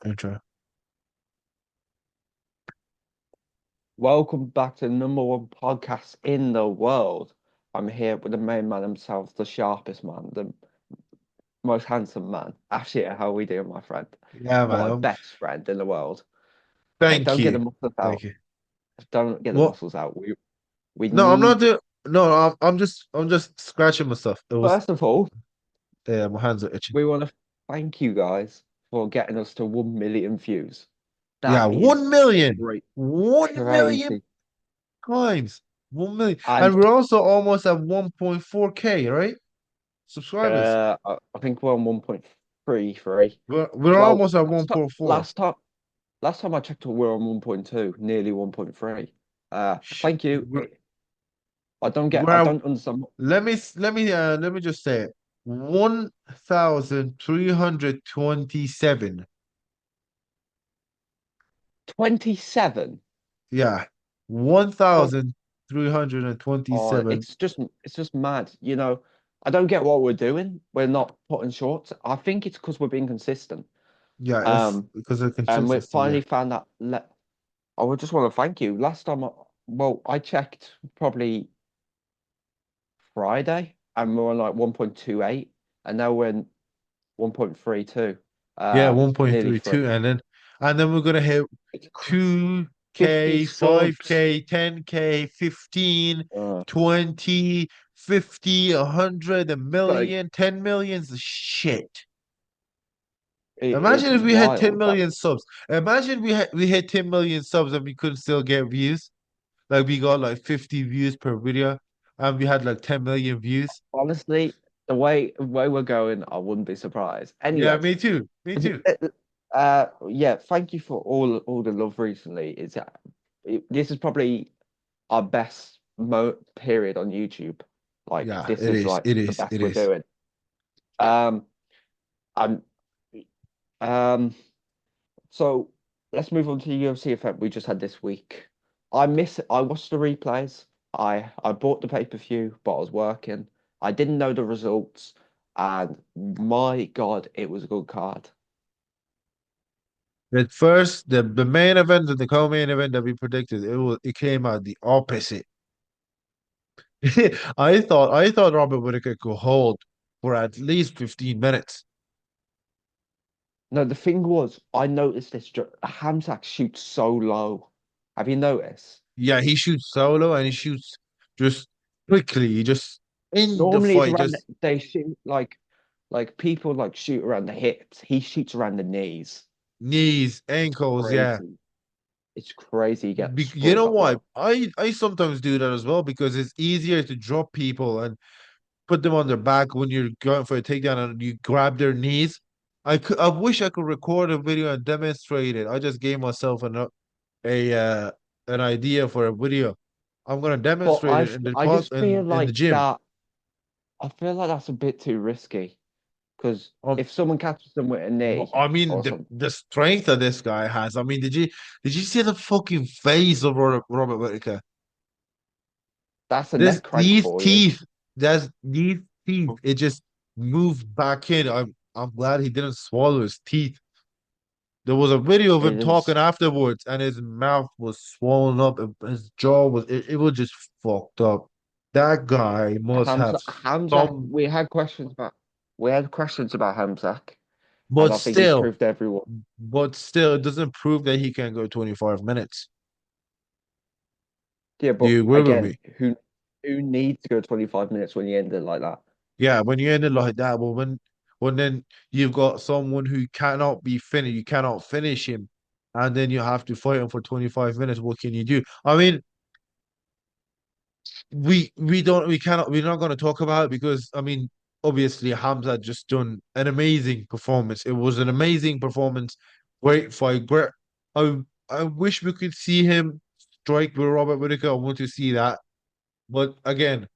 Intro. Welcome back to the number one podcast in the world. I'm here with the main man himself, the sharpest man, the most handsome man. Actually, how are we doing, my friend? Yeah, man. My best friend in the world. Hey, Thank don't get the you. muscles Thank out. you. Don't get the What? muscles out. We No, I'm not need, doing. No, I'm just scratching myself. It was. first of all, Yeah, my hands are itching. we want to thank you guys for getting us to 1 million views. Yeah, That is 1 million. great, 1 million crazy. times. 1 million. And And we're also almost at 1.4K, right? Subscribers. I think we're on 1.33. We're Well, almost at 1.4. last time. Last time I checked, we're on 1.2, nearly 1.3. Sh- Thank you. We're, I we're don't understand. let me just say it. 1,327. 27. Yeah. Oh, 1,327. it's just mad. I don't get what we're doing. We're not putting shorts. I think it's because we're being consistent. Yeah, it's Um, because of and we consistency. Yeah. finally found that. I would just want to thank you. Last time, well, I checked probably Friday, and we're on like 1.28, and now we're in 1.32. Yeah, Nearly 1.32. three. And then we're gonna hit It's 50 2K, subs. 5K, 10K, 15, Uh, 20, 50, 100, a like million, 10 millions. Shit. it's Imagine if we had 10 wild that million subs. Imagine we hit 10 million subs and we couldn't still get views. Like we got like 50 views per video and we had like 10 million views. honestly the way we're going, I wouldn't be surprised. Yeah, Anyways, me too. Me too. yeah, thank you for all the love recently. This is probably our best mo period on YouTube. Like Yeah, this it is is. like It the is. best It we're is. doing. Um, and um, so let's move on to the UFC event we just had this week. I watched the replays. I bought the pay-per-view, but I was working. I didn't know the results, and my God, it was a good card. At first, the main event and the co-main event that we predicted, it came out the opposite. I thought Robert Whittaker could hold for at least 15 minutes. No, the thing was, I noticed this. Hamzat shoots so low. Have you noticed? Yeah, he shoots solo and he shoots just quickly. He just in the Normally, it's fight, around just they shoot like people like shoot around the hips. He shoots around the knees. knees, It's ankles. Yeah. crazy. It's crazy. He gets You sprung know that what? low. I sometimes do that as well because it's easier to drop people and put them on their back when you're going for a takedown and you grab their knees. I wish I could record a video and demonstrate it. I just gave myself a an idea for a video. I'm gonna But demonstrate it in the I pod just feel in the like gym. that. I feel like that's a bit too risky because Um, if someone catches them with a knee I mean or the something, the strength that this guy has. I mean, did you see the fucking face of Robert Whittaker? that's a This neck crank these for you. teeth, these teeth. It just moved back in. I'm glad he didn't swallow his teeth. There was a video of him It talking is afterwards, and his mouth was swollen up, and his jaw it was just fucked up. That guy must have Hamzak. some, We had questions about Hamzak, and but I think he's still, proved everyone. it doesn't prove that he can go 25 minutes. Yeah, Do but you agree with again, me? who needs to go 25 minutes when you end it like that? Yeah, when you end it like that, well, when then you've got someone who cannot be finished, you cannot finish him, and then you have to fight him for 25 minutes. What can you do? I mean, we're not going to talk about it because I mean obviously Hamza just done an amazing performance. It was an amazing performance, great fight, great. I I wish we could see him strike with Robert Whittaker. I want to see that, but again,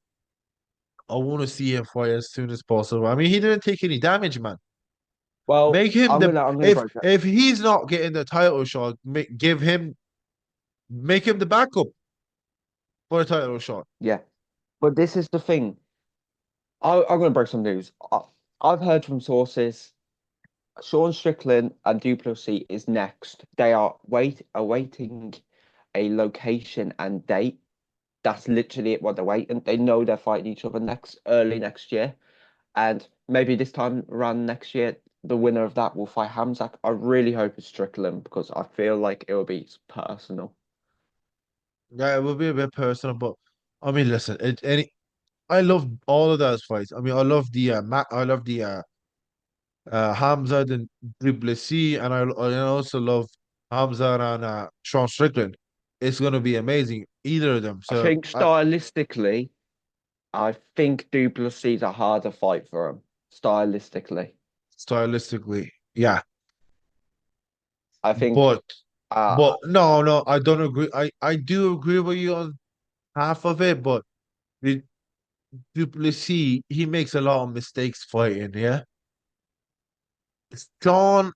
I want to see him fight as soon as possible. I mean, he didn't take any damage, man. Well, Make him the I'm gonna break that. if he's not getting the title shot, make him the backup for the title shot. Yeah, but this is the thing. I'm gonna break some news. I've heard from sources. Sean Strickland and Duplessis is next. They are awaiting a location and date. That's literally it, what they're waiting. They know they're fighting each other early next year. And maybe this time around next year, the winner of that will fight Hamzat. I really hope it's Strickland because I feel like it will be personal. Yeah, it will be a bit personal, but I mean, listen, I love all of those fights. I mean, I love the Hamza and Duplessis, and I also love Hamza and Sean Strickland. It's gonna be amazing, either of them. I So, think stylistically, I think Duplessis is a harder fight for him. Stylistically, stylistically, yeah, I think but uh, no, I don't agree. I do agree with you on half of it, but the Duplessis, he makes a lot of mistakes fighting. Yeah, Sean,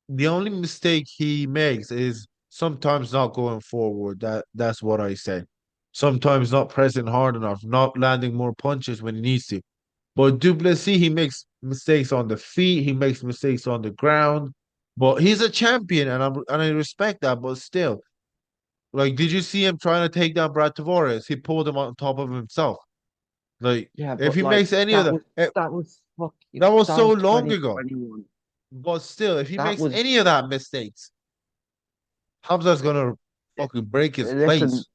the only mistake he makes is sometimes not going forward. That's what I say. Sometimes not pressing hard enough, not landing more punches when he needs to. But Duplessis, he makes mistakes on the feet, he makes mistakes on the ground. But he's a champion, and I respect that. But still, like, did you see him trying to take down Brad Tavares? He pulled him on top of himself. Like, yeah, if but he like makes any of that was fucking that was that so was long ago. 2021. But still, if he That makes was any of that mistakes, Hamza's gonna fucking break his listen. face.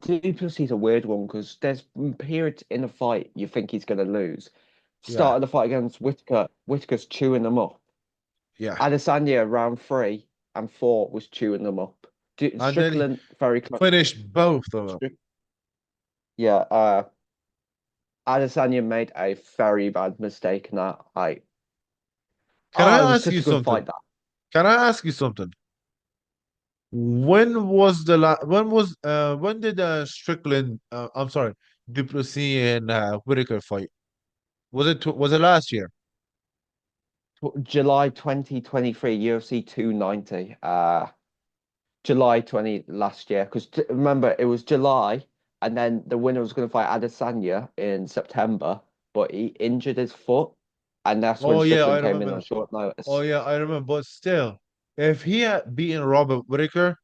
Duplessis is a weird one because there's periods in a fight you think he's going to lose. Yeah, Start of the fight against Whitaker, Whitaker's chewing them up. yeah. Adesanya round 3 and 4 was chewing them up. And then he Strickland very close. finished both of them. Yeah, Adesanya made a very bad mistake in that. Can It I was ask such you a good something? fight that Can I ask you something? When did Strickland I'm sorry, Duplessis and Whitaker fight? Was it last year? July 2023 UFC 290. July 20 last year. Because remember, it was July, and then the winner was going to fight Adesanya in September, but he injured his foot, and that's when Oh yeah, I Strickland came in remember. on short Oh notice. yeah, I remember. But still, if he had beaten Robert Whitaker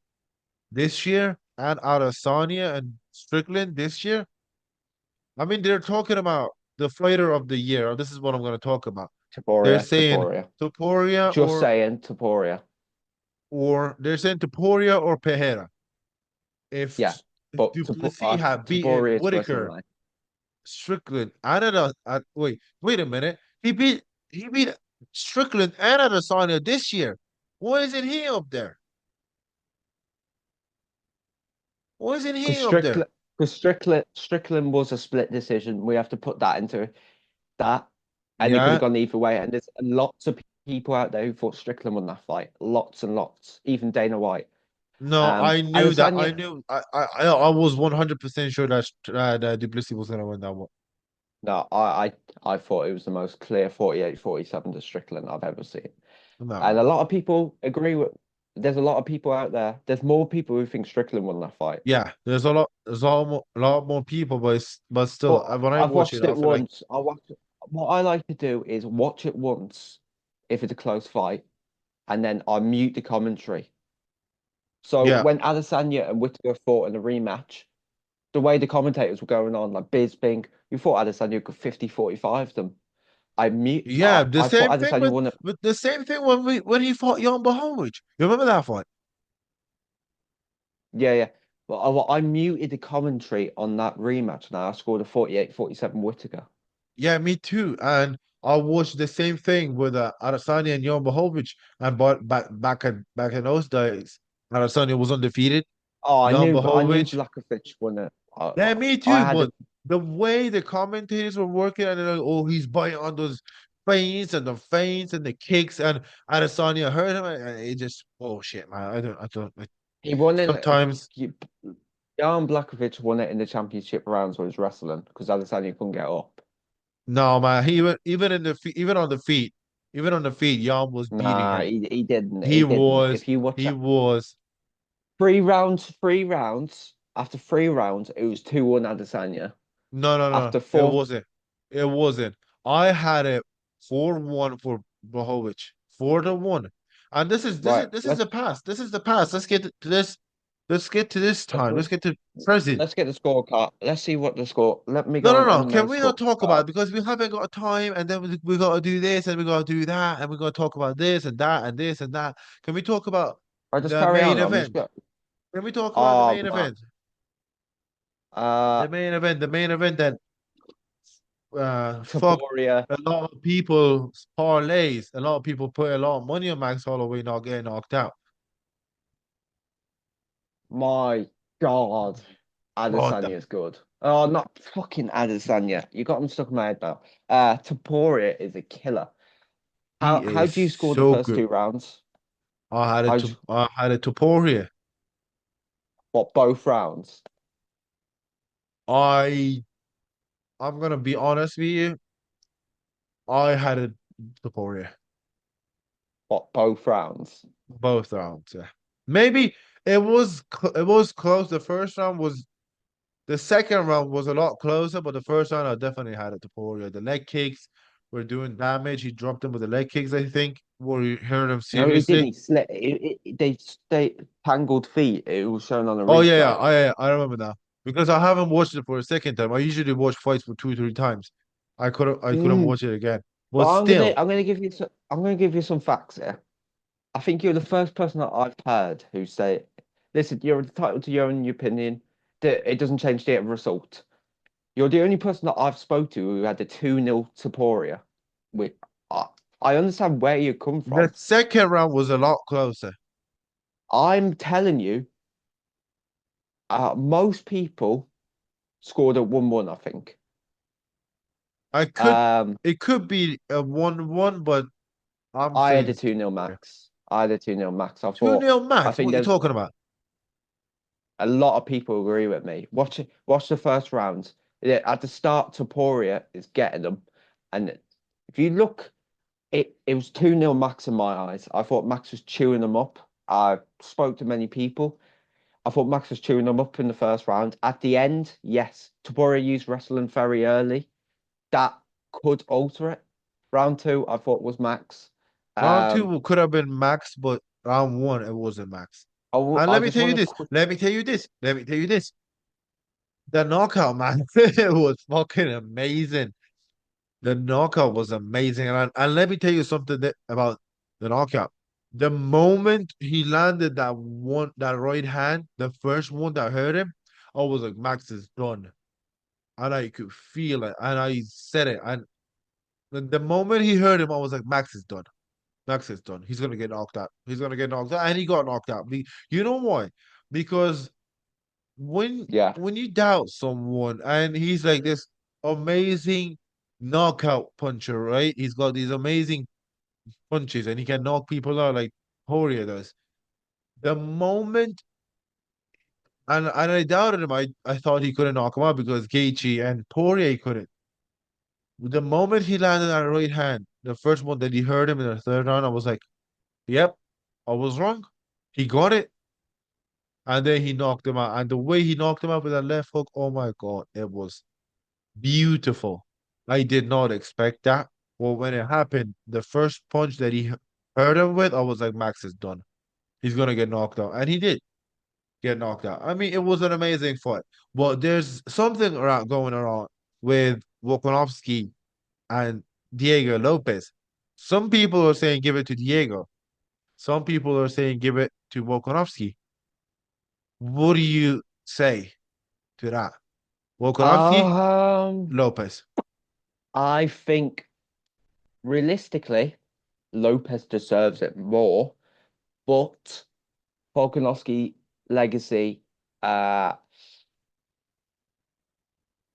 this year and Adesanya and Strickland this year, I mean they're talking about the fighter of the year. This is what I'm going to talk about. They're Taporia, saying Taporia. Topuria Just saying, Taporia. or they're saying Topuria or Pereira. Yeah, If but Duplessis had beaten Taporia is first in Whitaker, line. Strickland, and wait a minute. He beat Strickland and Adesanya this year. Why isn't he up there? Why isn't Because he up there? Strickland was a split decision. We have to put that into that, and it could have Yeah. gone either way. And there's lots of people out there who thought Strickland won that fight. Lots and lots. Even Dana White. No, I knew that. Adesanya, I was 100% sure that Duplessis was gonna win that one. no, I thought it was the most clear 48-47 to Strickland I've ever seen. No, And a no. lot of people agree with. There's a lot of people out there. There's more people who think Strickland won that fight. Yeah, a lot more people, but still, But when I I've watch it, watched I it feel like, once. What I like to do is watch it once if it's a close fight, and then I mute the commentary. So yeah, when Adesanya and Whittaker fought in the rematch, the way the commentators were going on, like Bisping, you thought Adesanya could 50-45 them. yeah. The I thought same thing Adesanya won it. with the same thing when he fought Jan Blachowicz. You remember that fight? Yeah, yeah. But I muted the commentary on that rematch and I scored a 48-47 Whittaker. Yeah, me too. And I watched the same thing with Adesanya and Jan Blachowicz, and but back in those days, Adesanya was undefeated. Oh, Jan I knew Blachowicz. Blachowicz won it. Yeah, me I too. had a But the way the commentators were working, and they're like, oh, he's biting on those feints and the kicks, and Adesanya hurt him. And it just, oh shit, man. I don't. he won in Sometimes, Jan Blachowicz won it in the championship rounds where he was wrestling because Adesanya couldn't get up. no, man. Even on the feet, Jan was beating Nah, him. he didn't. He He didn't. was, If you watch he that was. 3 rounds, after 3 rounds, it was 2-1 Adesanya. No, no, no. After It four, wasn't. It wasn't. I had it 4-1 for Blahovic 4-1. And Right. this is the past. This is the past. Let's get to this. Let's get to this Let's time. Let's get to present. let's get the scorecard. Let's see what the score. Let me No, go no, on no. M&A Can we not talk about scorecard. it? Because we haven't got time, and then we got to do this, and we got to do that, and we got to talk about this and that, and this and that. Can we talk about I just the carry main on. I'm just event? go. Can we talk about the Oh main man. event? Uh, The main event that fucked Taporia. a lot of people's parlays. A lot of people put a lot of money on Max Holloway not getting knocked out. My God. What the? Adesanya's good. Oh, not fucking Adesanya. You got him stuck in my head now. Taporia is a killer. He How is do you score the so first good. two rounds? I had it to pour here. What, both rounds? I I'm gonna be honest with you. I had it to pour here. What, both rounds? Both rounds, yeah. Maybe it was close. The second round was a lot closer, but the first round I definitely had it to Poirier. The leg kicks were doing damage. He dropped them with the leg kicks, I think. Were you hearing him No, he didn't. seriously? He slipped. They tangled feet. It was shown on the Oh yeah, replay. I remember now. Because I haven't watched it for a second time. I usually watch fights for two, three times. I couldn't Mm. watch it again. But But still, I'm gonna give you some facts here. I think you're the first person that I've heard who say, "Listen, you're entitled to your own opinion. That it doesn't change the result." You're the only person that I've spoke to who had a 2-0 Taporia. Which I, I understand where you come the from. second round was a lot closer. I'm telling you, most people scored at 1-1, I think. I could Um, it could be a 1-1, but I'm I had a saying 2-0 max. I had a 2-0 max. two nil I max. think What are you there's talking about? a lot of people agree with me. Watch the first round. Yeah, at the start, Taporia is getting them. And if you look, it was 2-0 Max in my eyes. I thought Max was chewing them up. I spoke to many people. I thought Max was chewing them up in the first round. At the end, yes, Taporia used wrestling very early. That could alter it. Round two, I thought was Max. Round Um, two could have been max, but round one it wasn't max. And I let me just tell want you to this. quick, Let me tell you this. Let me tell you this. The knockout, man, it was fucking amazing. The knockout was amazing. And let me tell you something about the knockout. The moment he landed that right hand, the first one that hurt him, I was like, Max is done. And I could feel it. And I said it. And the moment he hurt him, I was like, Max is done. Max is done. He's gonna get knocked out. He's gonna get knocked out. And he got knocked out. You know why? Because yeah. when you doubt someone and he's like this amazing knockout puncher, right? He's got these amazing punches and he can knock people out like Poirier does. The moment and I doubted him, I thought he couldn't knock him out because Gaethje and Poirier couldn't. The moment he landed that right hand, the first one that he heard him in the third round, I was like, "Yep, I was wrong. He got it." And then he knocked him out. And the way he knocked him out with that left hook, oh my God, it was beautiful. I did not expect that. Well, when it happened, the first punch that he hurt him with, I was like, Max is done. He's gonna get knocked out. And he did get knocked out. I mean, it was an amazing fight. But there's something around going around with Volkanovski and Diego Lopez. Some people are saying give it to Diego. Some people are saying give it to Volkanovski. What do you say to that? Volkanovski, Um, Lopez. I think realistically, Lopez deserves it more, but Volkanovski legacy. Uh,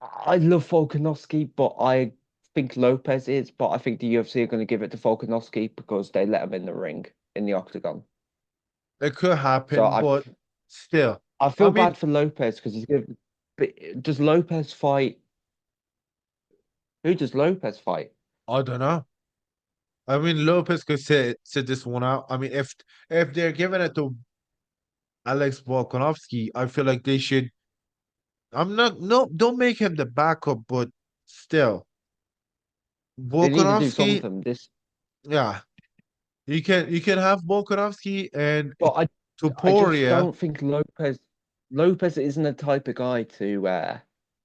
I love Volkanovski, but I think Lopez is. But I think the UFC are going to give it to Volkanovski because they let him in the ring in the octagon. It could So happen, but still. I I feel mean, bad for Lopez because he's going. But does Lopez fight? Who does Lopez fight? I don't know. I mean, Lopez could sit this one out. I mean, if they're giving it to Alex Volkanovski, I feel like they should. I'm not. No, don't make him the backup, but still, They need to do Volkanovski. something. This. Yeah, you can have Volkanovski and But I just Topuria. don't think Lopez isn't the type of guy to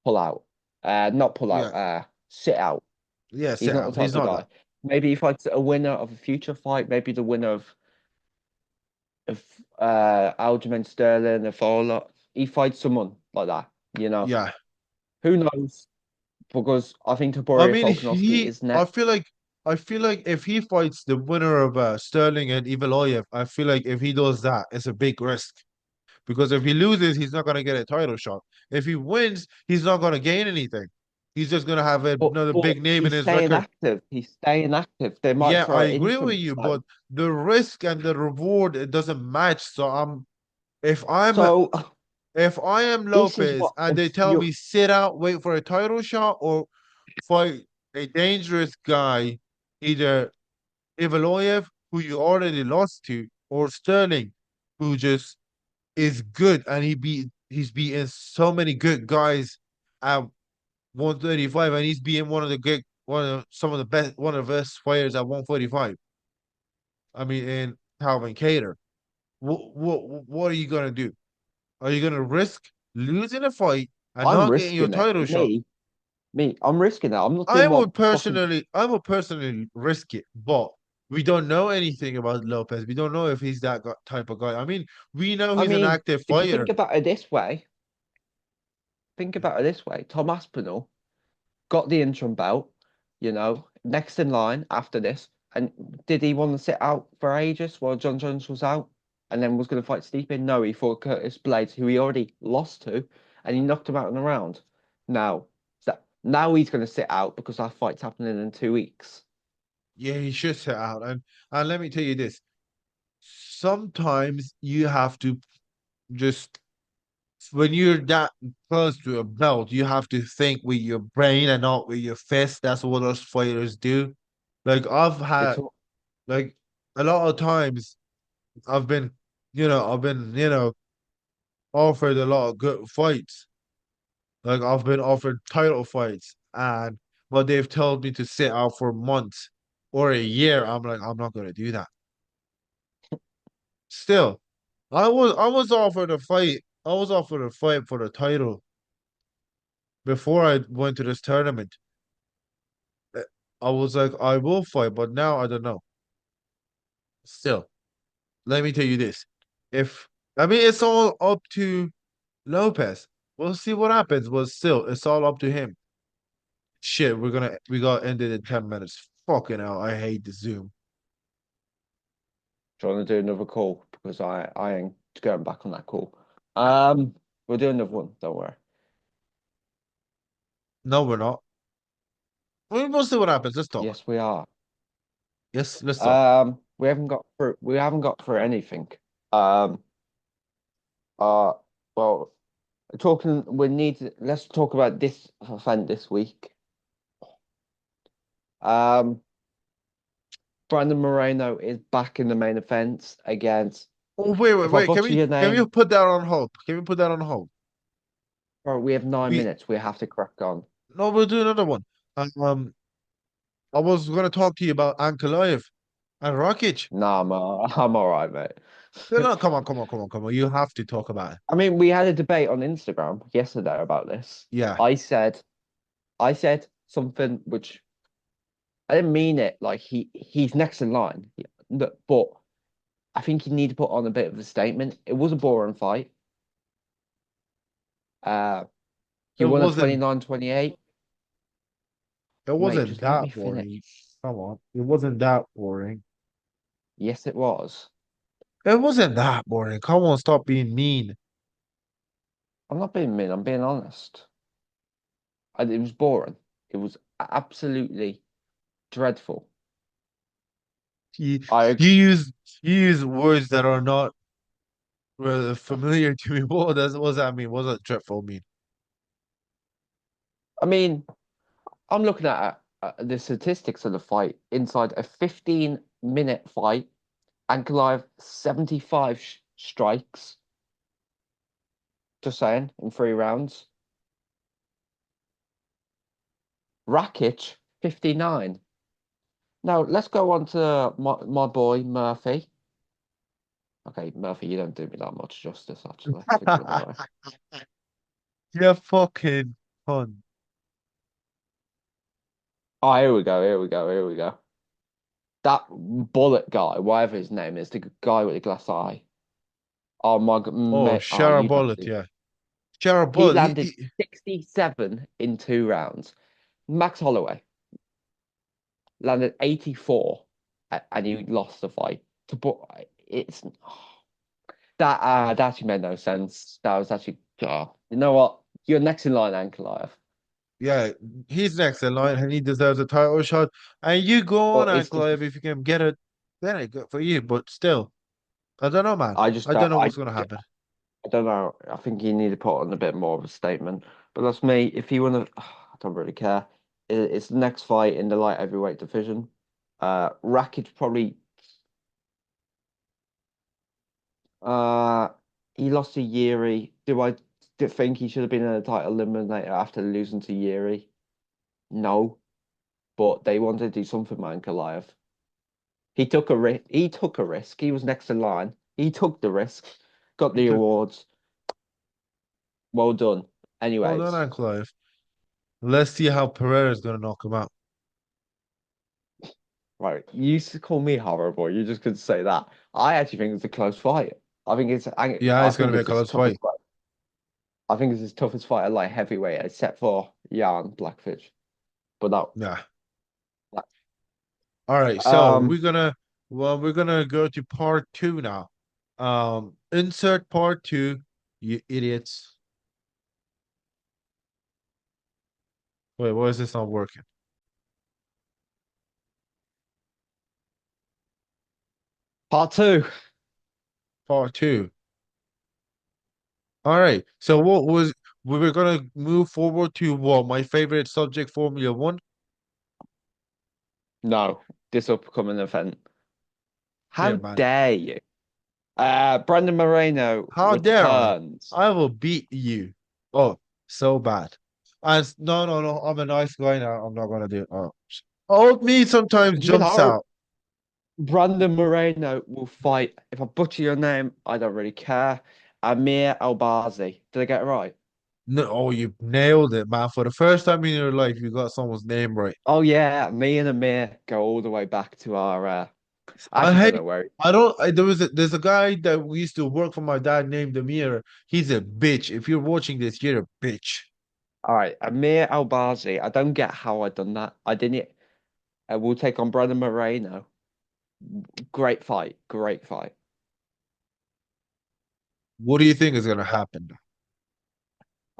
pull out. Not pull out, Yeah, sit out. yeah, He's sit not the out. He's type of not that. guy. Maybe if I a winner of a future fight, maybe the winner of Aljamain Sterling, if all lot, he fights someone like that, you know. Yeah, Who knows? Because I think I Topuria mean, Volkanovski is next. I feel like if he fights the winner of Sterling and Evaloyev, I feel like if he does that, it's a big risk because if he loses, he's not gonna get a title shot. If he wins, he's not gonna gain anything. He's just gonna have another But big name in he's his staying record. active. He's staying active. They might Yeah, throw I an agree with interim you, fight. but the risk and the reward it doesn't match. So if I'm So if I am this is Lopez what and they if tell you me sit out, wait for a title shot, or fight a dangerous guy, either Ivaloyev, who you already lost to, or Sterling, who just is good and he's beaten so many good guys at 135, and he's being some of the best one of the best fighters at 145. I mean, in Calvin Cater. What are you gonna do? Are you gonna risk losing a fight and I'm not getting your risking it. title shot? I'm risking it. I'm not doing what fucking. I would personally risk it, but we don't know anything about Lopez. We don't know if he's that type of guy. I mean, we know I he's an mean, active if you think fighter. about it this way, Tom Aspinall got the interim belt, next in line after this. And did he want to sit out for ages while John Jones was out and then was going to fight Stipe? No, he fought Curtis Blades, who he already lost to, and he knocked him out in the round. Now, now he's going to sit out because that fight's happening in 2 weeks. Yeah, he should sit out. And let me tell you this: sometimes you have to just when you're that close to a belt, you have to think with your brain and not with your fist. That's what us fighters do. Like I've It's had like a lot of times I've been, I've been, offered a lot of good fights. Like I've been offered title fights, and but they've told me to sit out for months or a year. I'm like, I'm not gonna do that. Still, I was offered a fight. I was offered a fight for the title before I went to this tournament. Uh, I was like, I will fight, but now I don't know. Still, let me tell you this. If I mean it's all up to Lopez. We'll see what happens, but still, it's all up to him. Shit, we got ended in 10 minutes. Fucking hell, I hate the Zoom. trying to do another call because I ain't going back on that call. Um, we'll do another one. Don't worry. No, we're not. We'll see what happens. Let's talk. Yes, we are. Yes, let's talk. We haven't got through anything. Um, uh, well, let's talk about this event this week. Um, Brandon Moreno is back in the main event against, Oh, wait, wait, if I wait. butcher your Can we name, put that on hold? Can we put that on hold? bro, we have nine We minutes. We have to crack on. no, we'll do another one. Um, I was gonna talk to you about Ankalaev and Rakic. Nah, I'm all right, No, mate. no, come on, come on, come on, come on. You have to talk about it. I mean, we had a debate on Instagram yesterday about this. Yeah. I said, I said something which I didn't mean it. Like he's next in line, but I think you need to put on a bit of a statement. It was a boring fight. Uh, he It won at wasn't 29-28. it Mate, wasn't just let that me boring. finish. Come on. It wasn't that boring. Yes, it was. It wasn't that boring. Come on, stop being mean. I'm not being mean. I'm being honest. It was boring. It was absolutely dreadful. You I, you use you use words that are not familiar to me. What does that mean? What does dreadful mean? I mean, I'm looking at the statistics of the fight. Inside a 15-minute fight, Ankalaev 75 strikes. Just saying, in 3 rounds. Rakic 59. Now let's go on to my boy Murphy. Okay, Murphy, you don't do me that much justice, actually, thinking about it. You fucking cunt. Oh, here we go, here we go, here we go. That bullet guy, whatever his name is, the guy with the glass eye. Oh my god, Oh, mate. Oh, Shara you don't Bullet, do. yeah. Shara He Bullet, landed 67 in 2 rounds. Max Holloway landed 84 and he lost the fight. But it's that actually made no sense. That was actually you know what? You're next in line, Ankalaev. yeah, he's next in line and he deserves a title shot. And you go on, But it's just Ankalaev, if you can get it, then it good for you. But still, I don't know, man. I just I don't don't know what's gonna happen. I don't know. I think you need to put on a bit more of a statement. But that's me. If you want to, I don't really care. It's the next fight in the light heavyweight division. Rakic probably uh he lost to Yuri. Think he should have been in a title eliminator after losing to Yuri? No, but they wanted to do something, man. Goliath. He took a risk. He took a risk. He was next in line. He took the risk. Got He the took awards. Well done. Well done, Anyways, Ankalaev. Let's see how Pereira's gonna knock him out. right. You used to call me horrible. You just couldn't say that. I actually think it's a close fight. I think it's. Yeah, I it's gonna think be a it's his close toughest fight. fight. I think it's his toughest fight at light heavyweight, except for Jan Blackfish. But no. Yeah. All right, so Um. we're gonna go to part two now. Insert part two, you idiots. Wait, why is this not working? Part two. Part two. All right. So what was we were gonna move forward to what my favorite subject, Formula One. No. This upcoming event. Yeah, How man. dare you? Brandon Moreno How dare I? returns. I will beat you. Oh, so bad. And no, no, no. I'm a nice guy now. I'm not gonna do it. Oh, old me sometimes You've been jumps horrible. out. Brandon Moreno will fight. If I butcher your name, I don't really care. Amir Albazi. Did I get it right? No, oh, you nailed it, man. For the first time in your life, you got someone's name right. Oh yeah, me and Amir go all the way back to our. I I actually don't hate. know where. I don't. There's a guy that we used to work for my dad named Amir. He's a bitch. If you're watching this, you're a bitch. All right, Amir Albazi. I don't get how I done that. I didn't. We'll take on Brandon Moreno. Great fight. Great fight. What do you think is gonna happen?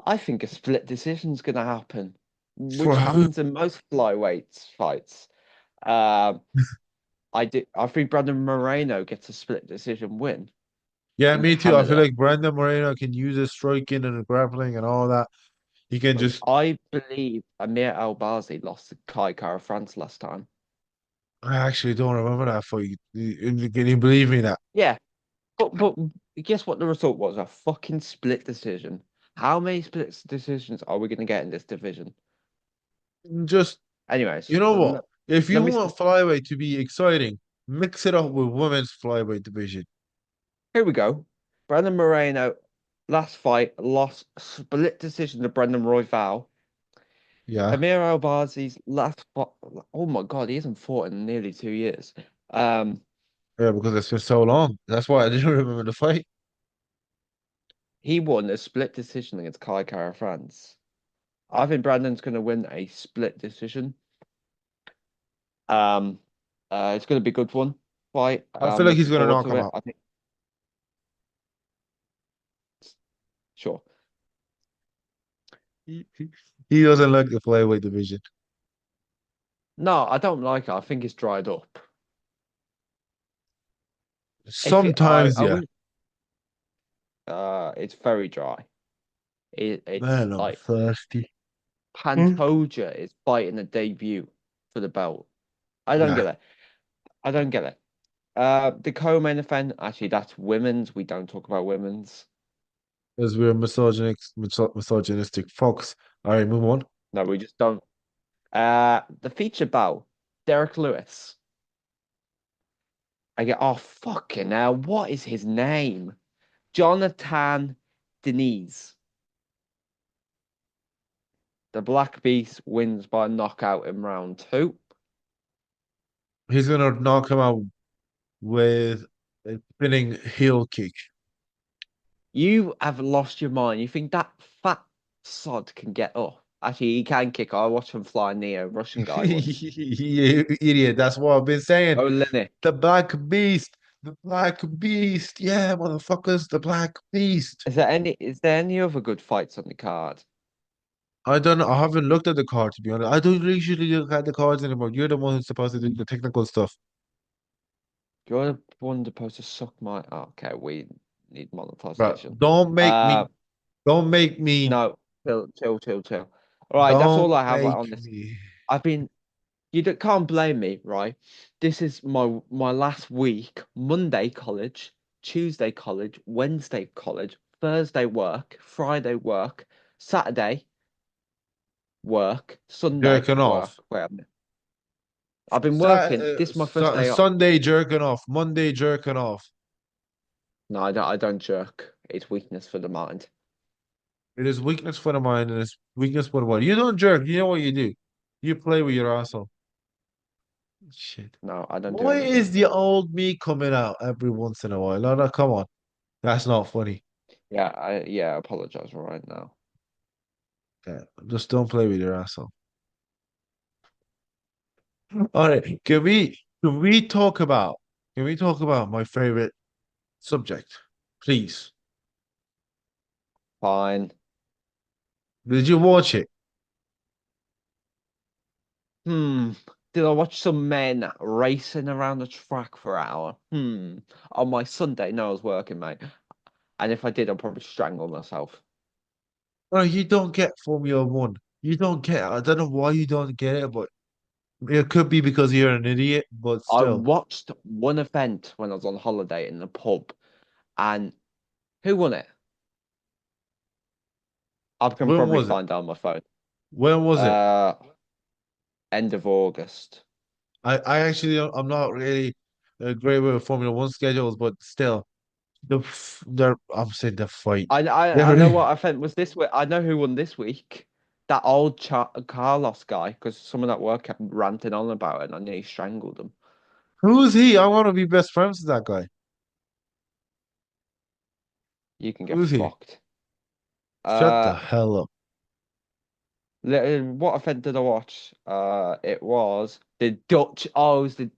I think a split decision's gonna happen, For which who? happens in most flyweights fights. Um, I think Brandon Moreno gets a split decision win Yeah, in me too. I feel Canada. like Brandon Moreno can use his striking and grappling and all that. He can Because just. I believe Amir Albazi lost to Kai Kara France last time. I actually don't remember that fight. Can you believe me that? Yeah, but guess what the result was? A fucking split decision. How many split decisions are we going to get in this division? Just Anyways, you know what? If let you me. want flyweight to be exciting, mix it up with women's flyweight division. Here we go. Brandon Moreno, last fight, lost split decision to Brendan Royval. Yeah, Amir Albazi's last fight. Oh my God, he hasn't fought in nearly 2 years. Um, yeah, because it's been so long. That's why I didn't remember the fight. he won a split decision against Kai Kara France. I think Brandon's going to win a split decision. Um, it's going to be a good one fight. I feel I'm like he's looking gonna forward knock to him it. out. I think, sure. He doesn't like the flyweight division. No, I don't like it. I think it's dried up. If it, Sometimes, I yeah. wouldn't. It's very dry. It's Man, I'm like thirsty. Hmm? Pantoja is fighting a debut for the belt. I don't Yeah, get it. I don't get it. The co-main event, actually, that's women's. We don't talk about women's. because we're misogynistic fucks. All right, move on. No, we just don't. The feature bout, Derek Lewis. I get, oh, fucking hell. What is his name? Jonathan Deniz. The Black Beast wins by knockout in round two. He's gonna knock him out with a spinning heel kick. You have lost your mind. You think that fat sod can get up? Actually, he can kick. I watched him fly near a Russian guy once. You idiot. That's what I've been saying. Oh, Linux. The Black Beast. The Black Beast. Yeah, motherfuckers. The Black Beast. Is there any other good fights on the card? I don't know. I haven't looked at the card to be honest. I don't usually look at the cards anymore. You're the one who's supposed to do the technical stuff. You're the one supposed to suck my. Oh, okay, we need Bro, monetization. don't make Uh, me. Don't make me. no, chill, chill, chill, chill. All right, that's Don't all I have on make this. me. I've been. Can't blame me, right? This is my last week. Monday college, Tuesday college, Wednesday college, Thursday work, Friday work, Saturday work, Sunday Jerking work. off. Wait a minute. I've been working. This is my first day off. Sunday jerking off. Monday jerking off. No, I don't jerk. It's weakness for the mind. It is weakness for the mind and it's weakness for the body. You don't jerk. You know what you do. You play with your asshole. Shit. No, I don't do Why anything. is the old me coming out every once in a while? No, no, come on. That's not funny. I apologize right now. Yeah, just don't play with your asshole. All right. Can we talk about my favorite subject? Please. Fine. Did you watch it? Hmm. Did I watch some men racing around the track for an hour? Hmm. On my Sunday, no, I was working, mate. And if I did, I'd probably strangle myself. No, you don't get Formula One. You don't get. I don't know why you don't get it, but it could be because you're an idiot. But I still, watched one event when I was on holiday in the pub, and who won it? I can when probably was it? find out on my phone. When was it? Uh, End of August. I actually I'm not really great with Formula One schedules, but still, I'm saying the fight. I know They're, what event was this week. I know who won this week. That old Carlos guy, because someone at work kept ranting on about it, and I nearly strangled him. who's he? I want to be best friends with that guy. You can get Who's he? fucked. Shut Uh, the hell up. what event did I watch? It was the Dutch. Oh, it was the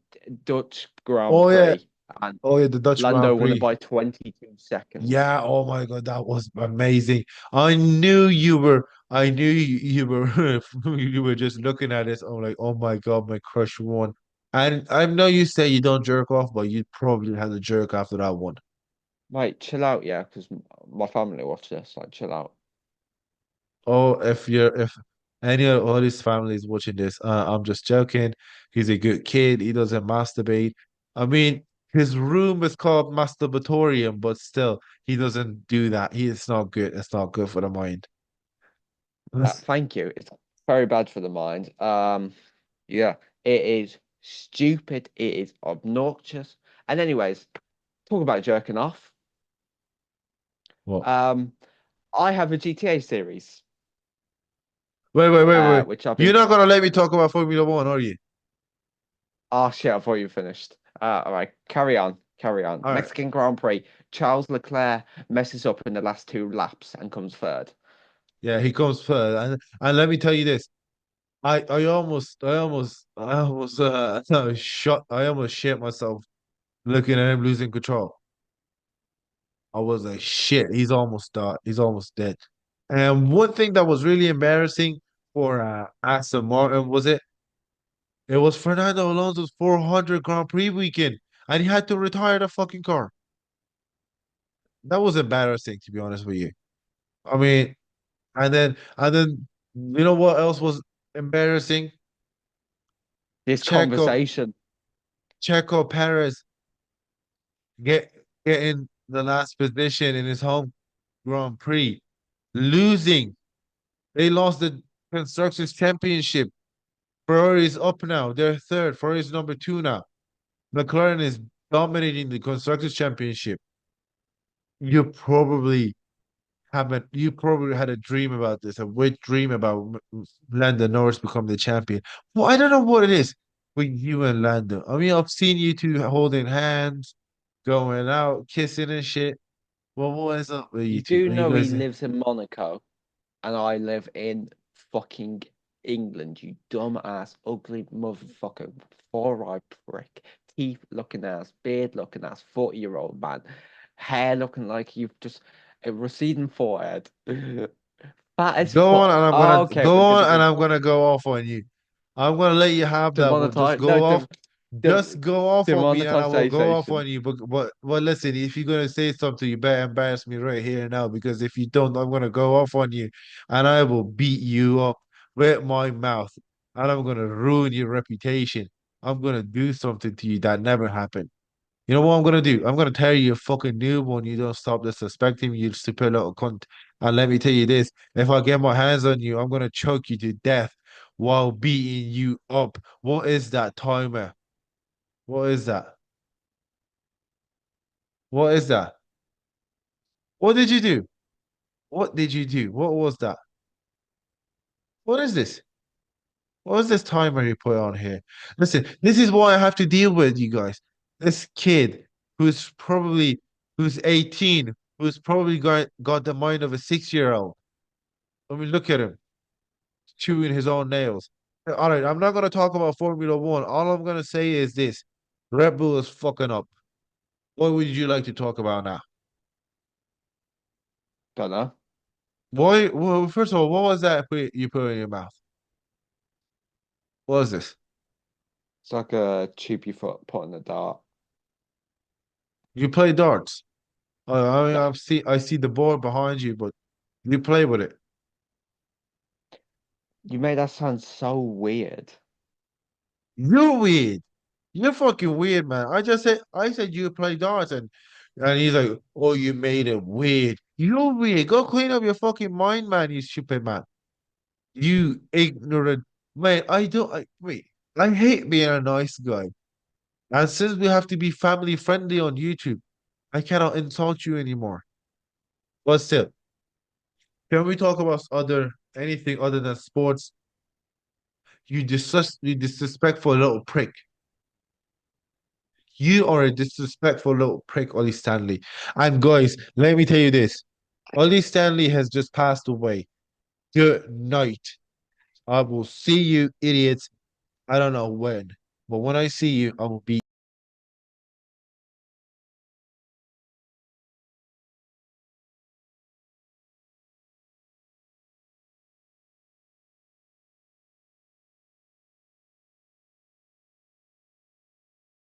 Dutch Grand Oh yeah, Prix, and oh yeah, the Dutch Lando Grand won it Prix. by 22 seconds. Yeah, oh my God, that was amazing. I knew you were you were just looking at this. I'm like, oh my God, my crush won. And I know you say you don't jerk off, but you probably had a jerk after that one. Mate, chill out, yeah, because my family watch this. Like, chill out. Oh, if any of all his family is watching this, I'm just joking. He's a good kid. He doesn't masturbate. I mean, his room is called masturbatorium, but still, he doesn't do that. It's not good. It's not good for the mind. Thank you. It's very bad for the mind. Yeah, it is stupid. It is obnoxious. And anyways, talk about jerking off. What? Um, I have a GTA series, Wait, wait, wait, wait. which I've You're been. not gonna let me talk about Formula One, are you? Oh shit! I thought you finished. All right, carry on, carry on. All right. Mexican Grand Prix. Charles Leclerc messes up in the last two laps and comes third. Yeah, he comes first. And let me tell you this. I almost I almost shit myself looking at him losing control. I was like, shit, he's almost died. He's almost dead. And one thing that was really embarrassing for Aston Martin was it was Fernando Alonso's 400 Grand Prix weekend, and he had to retire the fucking car. That was embarrassing, to be honest with you. I mean, and then you know what else was embarrassing? This Checo conversation. Checo Perez get getting the last position in his home Grand Prix, losing. They lost the constructors championship. Ferrari's up now. They're third. Ferrari's number two now. McLaren is dominating the Constructors' Championship, you probably you probably had a dream about this, a wet dream about Lando Norris becoming the champion. Well, I don't know what it is with you and Lando. I mean, I've seen you two holding hands, going out, kissing and shit. Well, what is up with you You two? do Are you know he guys lives in Monaco and I live in fucking England, you dumb ass, ugly motherfucker, four-eyed prick, teeth looking ass, beard looking ass, 40-year-old man, hair looking like you've just a receding forehead, fat as go on fuck. and Oh, okay, go we're on gonna and go I'm gonna go off on you. I'm gonna let you have that one. Just demonetize. No, go off. Just dem- go off on me and I will go off demonetization. on you. But listen, if you're gonna say something, you better embarrass me right here and now because if you don't, I'm gonna go off on you and I will beat you up with my mouth and I'm gonna ruin your reputation. I'm gonna do something to you that never happened. You know what I'm gonna do? I'm gonna tear you a fucking new one. You don't stop disrespecting me, you stupid little cunt. And let me tell you this: if I get my hands on you, I'm gonna choke you to death while beating you up. What is that timer? What is that? What is that? What did you do? What did you do? What was that? What is this? What is this timer you put on here? Listen, this is what I have to deal with, you guys. This kid who's probably who's 18, who's probably got the mind of a 6-year-old. I mean, look at him chewing his own nails. All right, I'm not going to talk about Formula One. All I'm going to say is this: Red Bull is fucking up. What would you like to talk about now? Don't know. Why? Well, first of all, what was that you put in your mouth? What was this? It's like a tube you put in the dart. You play darts. I mean, No, I see the board behind you, but you play with it. you made that sound so weird. You're weird. You're fucking weird, man. I said you play darts, and he's like, oh, you made it weird. You're weird. Go clean up your fucking mind, man. You stupid man. You ignorant man. Wait. I hate being a nice guy. And since we have to be family friendly on YouTube, I cannot insult you anymore. But still, can we talk about anything other than sports? You disrespectful little prick. You are a disrespectful little prick, Ollie Stanley. And guys, let me tell you this. Ollie Stanley has just passed away. Good night. I will see you idiots. I don't know when, but when I see you, I will be